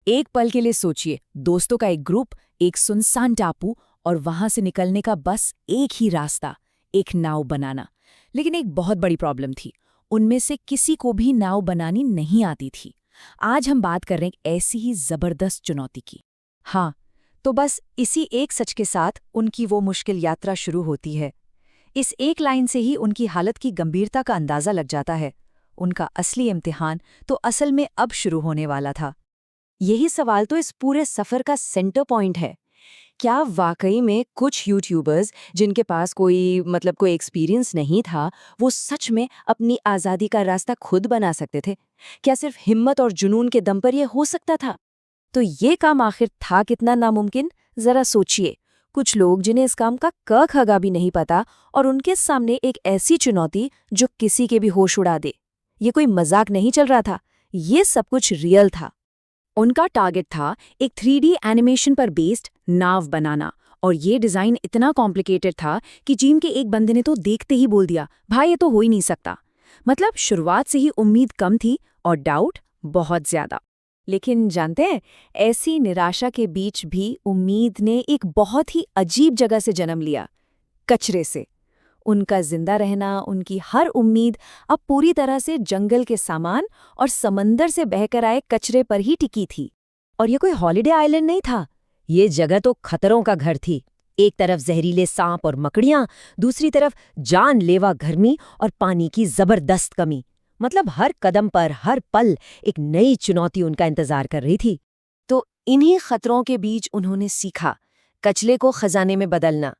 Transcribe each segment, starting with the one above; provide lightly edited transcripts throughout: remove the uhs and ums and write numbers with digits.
एक पल के लिए सोचिए, दोस्तों का एक ग्रुप, एक सुनसान टापू और वहां से निकलने का बस एक ही रास्ता, एक नाव बनाना। लेकिन एक बहुत बड़ी प्रॉब्लम थी, उनमें से किसी को भी नाव बनानी नहीं आती थी। आज हम बात कर रहे हैं ऐसी ही जबरदस्त चुनौती की। हाँ, तो बस इसी एक सच के साथ उनकी वो मुश्किल यात्रा शुरू होती है। इस एक लाइन से ही उनकी हालत की गंभीरता का अंदाजा लग जाता है। उनका असली इम्तिहान तो असल में अब शुरू होने वाला था। यही सवाल तो इस पूरे सफ़र का सेंटर पॉइंट है। क्या वाकई में कुछ यूट्यूबर्स जिनके पास कोई एक्सपीरियंस नहीं था, वो सच में अपनी आज़ादी का रास्ता खुद बना सकते थे? क्या सिर्फ हिम्मत और जुनून के दम पर यह हो सकता था? तो ये काम आखिर था कितना नामुमकिन? जरा सोचिए, कुछ लोग जिन्हें इस काम का क खगा भी नहीं पता, और उनके सामने एक ऐसी चुनौती जो किसी के भी होश उड़ा दे। ये कोई मजाक नहीं चल रहा था, ये सब कुछ रियल था। उनका टारगेट था एक 3D एनिमेशन पर बेस्ड नाव बनाना, और ये डिज़ाइन इतना कॉम्प्लिकेटेड था कि टीम के एक बंदे ने तो देखते ही बोल दिया, भाई ये तो हो ही नहीं सकता। मतलब शुरुआत से ही उम्मीद कम थी और डाउट बहुत ज्यादा। लेकिन जानते हैं, ऐसी निराशा के बीच भी उम्मीद ने एक बहुत ही अजीब जगह से जन्म लिया, कचरे से। उनका जिंदा रहना, उनकी हर उम्मीद अब पूरी तरह से जंगल के सामान और समंदर से बहकर आए कचरे पर ही टिकी थी। और ये कोई हॉलिडे आइलैंड नहीं था, ये जगह तो खतरों का घर थी। एक तरफ जहरीले सांप और मकड़ियां, दूसरी तरफ जानलेवा गर्मी और पानी की जबरदस्त कमी। मतलब हर कदम पर, हर पल एक नई चुनौती उनका इंतजार कर रही थी। तो इन्हीं खतरों के बीच उन्होंने सीखा कचरे को खजाने में बदलना।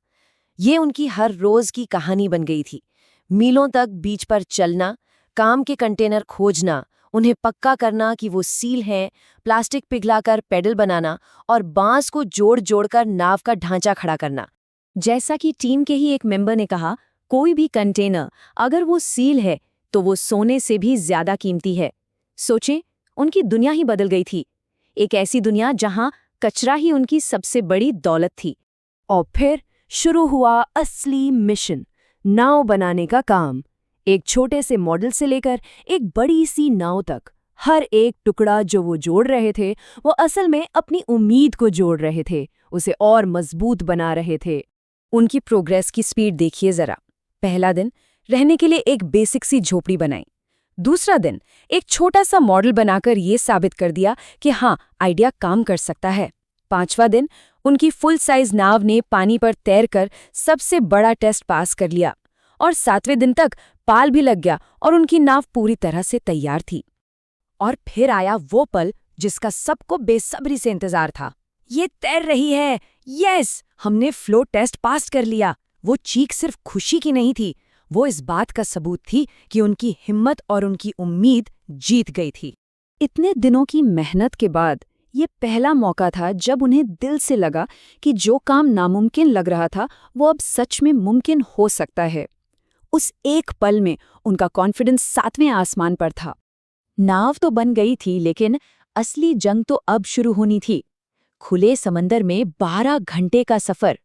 ये उनकी हर रोज की कहानी बन गई थी। मीलों तक बीच पर चलना, काम के कंटेनर खोजना, उन्हें पक्का करना कि वो सील हैं, प्लास्टिक पिघलाकर पेडल बनाना और बांस को जोड़ जोड़कर नाव का ढांचा खड़ा करना। जैसा कि टीम के ही एक मेंबर ने कहा, कोई भी कंटेनर अगर वो सील है तो वो सोने से भी ज्यादा कीमती है। सोचें, उनकी दुनिया ही बदल गई थी। एक ऐसी दुनिया जहां कचरा ही उनकी सबसे बड़ी दौलत थी। और फिर शुरू हुआ असली मिशन, नाव बनाने का काम। एक छोटे से मॉडल से लेकर एक बड़ी सी नाव तक, हर एक टुकड़ा जो वो जोड़ रहे थे, वो असल में अपनी उम्मीद को जोड़ रहे थे, उसे और मजबूत बना रहे थे। उनकी प्रोग्रेस की स्पीड देखिए जरा। पहला दिन, रहने के लिए एक बेसिक सी झोपड़ी बनाई। दूसरा दिन, एक छोटा सा मॉडल बनाकर ये साबित कर दिया कि हाँ, आइडिया काम कर सकता है। पांचवा दिन, उनकी फुल साइज नाव ने पानी पर तैरकर सबसे बड़ा टेस्ट पास कर लिया। और 7वें दिन तक पाल भी लग गया और उनकी नाव पूरी तरह से तैयार थी। और फिर आया वो पल जिसका सबको बेसब्री से इंतजार था। ये तैर रही है, यस, हमने फ्लो टेस्ट पास कर लिया। वो चीख सिर्फ खुशी की नहीं थी, वो इस बात का सबूत थी कि उनकी हिम्मत और उनकी उम्मीद जीत गई थी। इतने दिनों की मेहनत के बाद ये पहला मौका था जब उन्हें दिल से लगा कि जो काम नामुमकिन लग रहा था वो अब सच में मुमकिन हो सकता है। उस एक पल में उनका कॉन्फिडेंस 7वें आसमान पर था। नाव तो बन गई थी, लेकिन असली जंग तो अब शुरू होनी थी। खुले समंदर में 12 घंटे का सफर,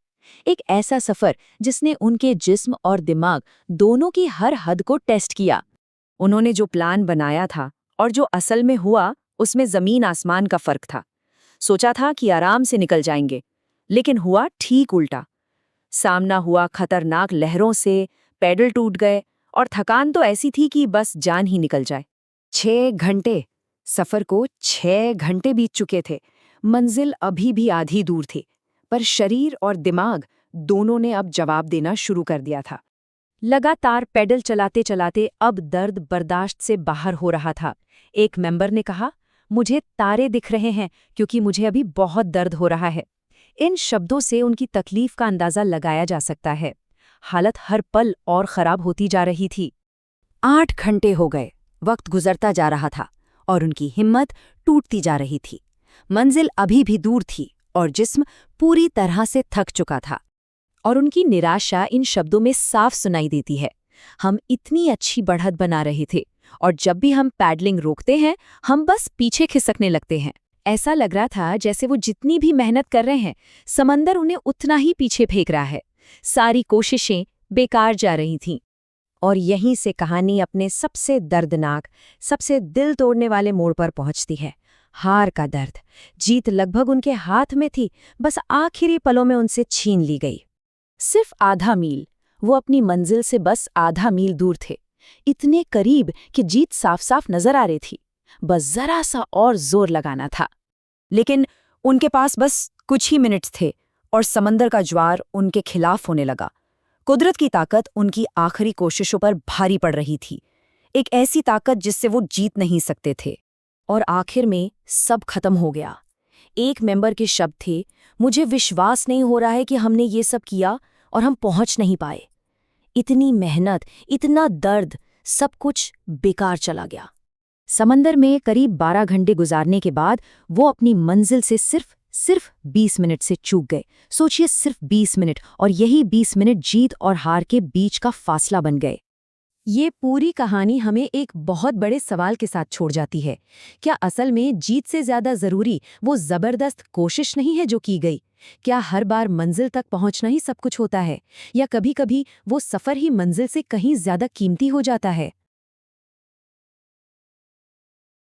एक ऐसा सफर जिसने उनके जिस्म और दिमाग दोनों की हर हद को टेस्ट किया। उन्होंने जो प्लान बनाया था और जो असल में हुआ, उसमें जमीन आसमान का फर्क था। सोचा था कि आराम से निकल जाएंगे, लेकिन हुआ ठीक उल्टा। सामना हुआ खतरनाक लहरों से, पैडल टूट गए और थकान तो ऐसी थी कि बस जान ही निकल जाए। 6 घंटे, सफर को 6 घंटे बीत चुके थे। मंजिल अभी भी आधी दूर थी, पर शरीर और दिमाग दोनों ने अब जवाब देना शुरू कर दिया था। लगातार पैडल चलाते चलाते अब दर्द बर्दाश्त से बाहर हो रहा था। एक मेंबर ने कहा, मुझे तारे दिख रहे हैं क्योंकि मुझे अभी बहुत दर्द हो रहा है। इन शब्दों से उनकी तकलीफ का अंदाजा लगाया जा सकता है। हालत हर पल और खराब होती जा रही थी। 8 घंटे हो गए, वक्त गुजरता जा रहा था और उनकी हिम्मत टूटती जा रही थी। मंजिल अभी भी दूर थी और जिस्म पूरी तरह से थक चुका था। और उनकी निराशा इन शब्दों में साफ सुनाई देती है। हम इतनी अच्छी बढ़त बना रहे थे और जब भी हम पैडलिंग रोकते हैं, हम बस पीछे खिसकने लगते हैं। ऐसा लग रहा था जैसे वो जितनी भी मेहनत कर रहे हैं, समंदर उन्हें उतना ही पीछे फेंक रहा है। सारी कोशिशें बेकार जा रही थीं। और यहीं से कहानी अपने सबसे दर्दनाक, सबसे दिल तोड़ने वाले मोड़ पर पहुंचती है। हार का दर्द। जीत लगभग उनके हाथ में थी, बस आखिरी पलों में उनसे छीन ली गई। सिर्फ आधा मील, वो अपनी मंजिल से बस आधा मील दूर थे, इतने करीब कि जीत साफ साफ नजर आ रही थी, बस जरा सा और जोर लगाना था। लेकिन उनके पास बस कुछ ही मिनट्स थे और समंदर का ज्वार उनके खिलाफ होने लगा। कुदरत की ताकत उनकी आखिरी कोशिशों पर भारी पड़ रही थी, एक ऐसी ताकत जिससे वो जीत नहीं सकते थे। और आखिर में सब खत्म हो गया। एक मेंबर के शब्द थे, मुझे विश्वास नहीं हो रहा है कि हमने ये सब किया और हम पहुंच नहीं पाए। इतनी मेहनत, इतना दर्द, सब कुछ बेकार चला गया। समंदर में करीब 12 घंटे गुजारने के बाद वो अपनी मंजिल से सिर्फ 20 मिनट से चूक गए। सोचिए, सिर्फ 20 मिनट, और यही 20 मिनट जीत और हार के बीच का फासला बन गए। ये पूरी कहानी हमें एक बहुत बड़े सवाल के साथ छोड़ जाती है। क्या असल में जीत से ज्यादा जरूरी वो जबरदस्त कोशिश नहीं है जो की गई? क्या हर बार मंजिल तक पहुंचना ही सब कुछ होता है, या कभी-कभी वो सफर ही मंजिल से कहीं ज्यादा कीमती हो जाता है?